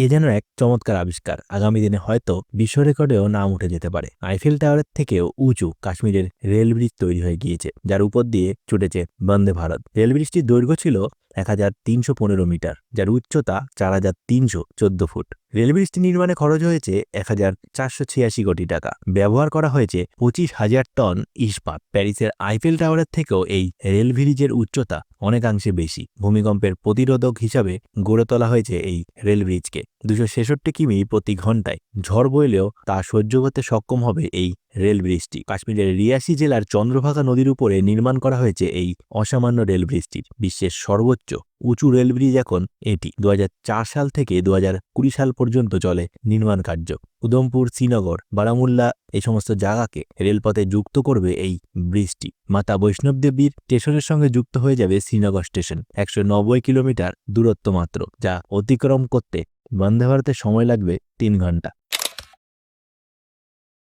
এ যেন এক চমৎকার আবিষ্কার। আগামী দিনে হয়তো বিশ্ব রেকর্ডেও নাম উঠে যেতে পারে। আইফেল টাওয়ারের থেকেও উঁচু কাশ্মীরের রেল ব্রিজ তৈরি হয়ে গিয়েছে, যার উপর দিয়ে ছুটেছে বন্দে ভারত। রেল ব্রিজটির দৈর্ঘ্য ছিল 1315 মিটার, যার উচ্চতা 4314 ফুট। রেল ব্রিজটি নির্মাণে খরচ হয়েছে 1486 কোটি টাকা। ব্যবহার করা হয়েছে 25,000 টন ইস্পাত। প্যারিসের আইফেল টাওয়ারের থেকেও এই রেল ব্রিজের উচ্চতা অনেকাংশে বেশি। ভূমিকম্পের প্রতিরোধক হিসাবে গড়ে তোলা হয়েছে এই রেল ব্রিজকে। 266 কিমি প্রতি ঘন্টায় ঝড় বইলেও তা সহ্য করতে সক্ষম হবে এই রেল ব্রিজটি। কাশ্মীরের রিয়াসি জেলার চন্দ্রভাগা নদীর উপরে নির্মাণ করা হয়েছে এই অসামান্য রেল ব্রিজটির। বিশ্বের সর্বোচ্চ উঁচু রেল ব্রিজ এখন এটি। 2004 সাল থেকে 2020 সাল পর্যন্ত চলে নির্মাণ কার্য। উধমপুর, শ্রীনগর, বারামুল্লা এই সমস্ত জায়গাকে রেলপথে যুক্ত করবে এই ব্রিজটি। মাতা বৈষ্ণব দেবীর স্টেশনের সঙ্গে যুক্ত হয়ে যাবে শ্রীনগর স্টেশন। 190 কিলোমিটার দূরত্ব মাত্র, যা অতিক্রম করতে বন্দে ভারতের সময় লাগবে 3 ঘন্টা।